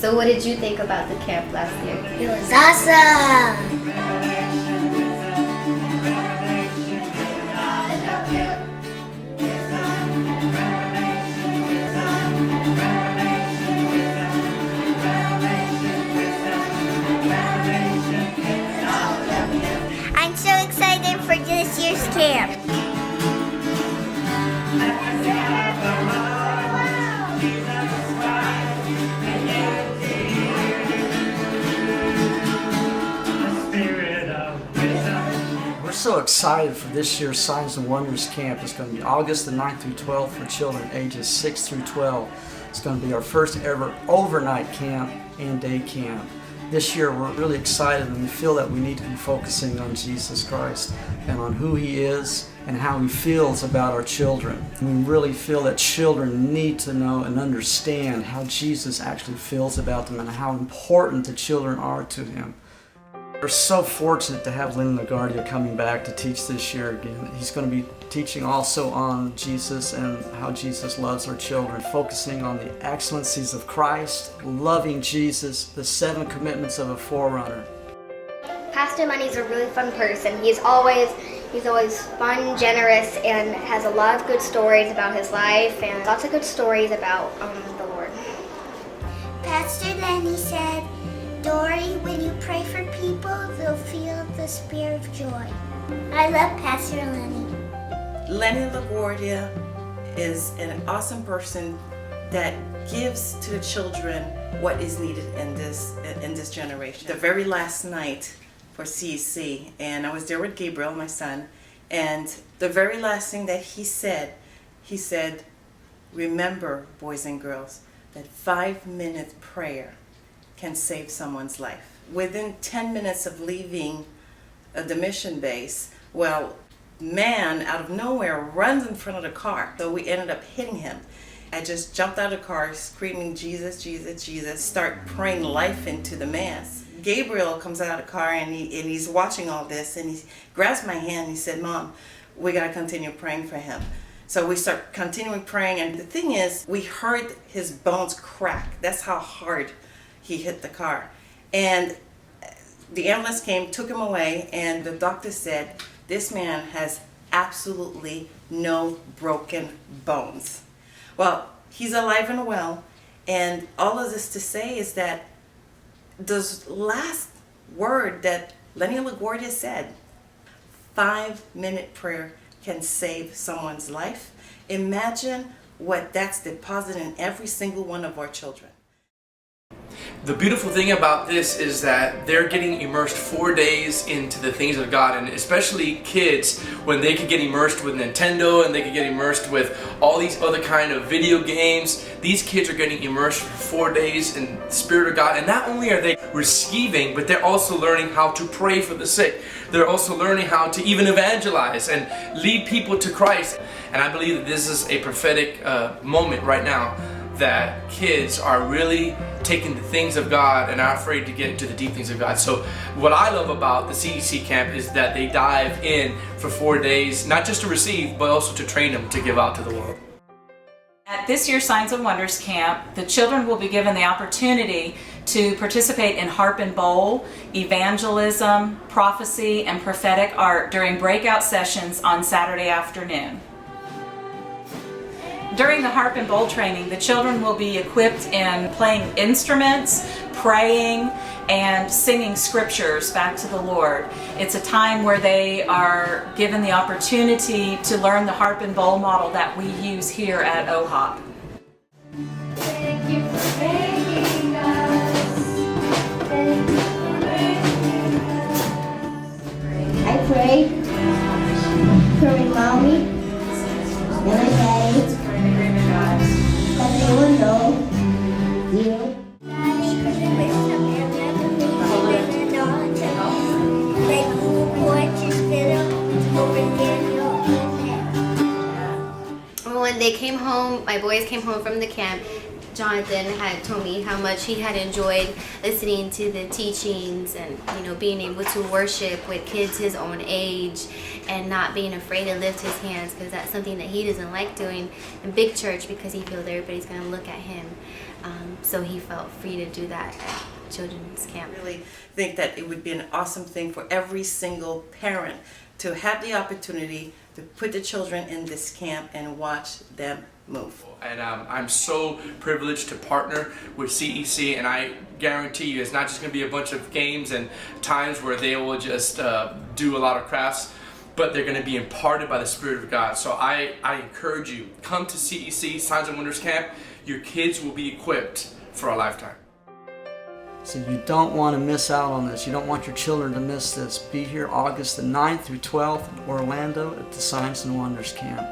So what did you think about the camp last year? It was awesome! I'm so excited for this year's camp. We're so excited for this year's Signs and Wonders camp. It's going to be August the 9th through 12th for children ages 6 through 12. It's going to be our first ever overnight camp and day camp. This year we're really excited and we feel that we need to be focusing on Jesus Christ and on who He is and how He feels about our children. And we really feel that children need to know and understand how Jesus actually feels about them and how important the children are to Him. We're so fortunate to have Lenny LaGuardia coming back to teach this year again. He's going to be teaching also on Jesus and how Jesus loves our children, focusing on the excellencies of Christ, loving Jesus, the 7 commitments of a forerunner. Pastor Lenny's a really fun person. He's always fun, generous, and has a lot of good stories about his life and lots of good stories about the Lord. Pastor Lenny said, Dory, when you pray for people, they'll feel the spirit of joy. I love Pastor Lenny. Lenny LaGuardia is an awesome person that gives to the children what is needed in this generation. The very last night for CEC, and I was there with Gabriel, my son, and the very last thing that he said, remember, boys and girls, that 5-minute prayer can save someone's life. Within 10 minutes of leaving the mission base, man out of nowhere runs in front of the car, so we ended up hitting him. I just jumped out of the car screaming, Jesus, Jesus, Jesus, start praying life into the man. Gabriel comes out of the car and he's watching all this and he grabs my hand and he said, Mom, we gotta continue praying for him. So we start continuing praying, and the thing is, we heard his bones crack. That's how hard he hit the car. And the ambulance came, took him away, and the doctor said, this man has absolutely no broken bones. Well, he's alive and well, and all of this to say is that the last word that Lenny LaGuardia said, 5-minute prayer can save someone's life. Imagine what that's deposited in every single one of our children. The beautiful thing about this is that they're getting immersed 4 days into the things of God, and especially kids, when they could get immersed with Nintendo and they could get immersed with all these other kind of video games. These kids are getting immersed for 4 days in the Spirit of God, and not only are they receiving, but they're also learning how to pray for the sick. They're also learning how to even evangelize and lead people to Christ. And I believe that this is a prophetic moment right now, that kids are really taking the things of God and are afraid to get into the deep things of God. So what I love about the CEC camp is that they dive in for 4 days, not just to receive, but also to train them to give out to the world. At this year's Signs and Wonders camp, the children will be given the opportunity to participate in harp and bowl, evangelism, prophecy, and prophetic art during breakout sessions on Saturday afternoon. During the harp and bowl training, the children will be equipped in playing instruments, praying, and singing scriptures back to the Lord. It's a time where they are given the opportunity to learn the harp and bowl model that we use here at OHOP. Thank you for making us. Thank you for making us. I pray for my mommy and my daddy, that they will know you. When they came home, my boys came home from the camp, Jonathan had told me how much he had enjoyed listening to the teachings and, being able to worship with kids his own age and not being afraid to lift his hands, because that's something that he doesn't like doing in big church because he feels everybody's going to look at him. So he felt free to do that at children's camp. I really think that it would be an awesome thing for every single parent to have the opportunity to put the children in this camp and watch them move. And I'm so privileged to partner with CEC, and I guarantee you it's not just going to be a bunch of games and times where they will just do a lot of crafts, but they're going to be imparted by the Spirit of God. So I encourage you, come to CEC, Signs and Wonders Camp. Your kids will be equipped for a lifetime. So you don't want to miss out on this. You don't want your children to miss this. Be here August the 9th through 12th in Orlando at the Signs and Wonders Camp.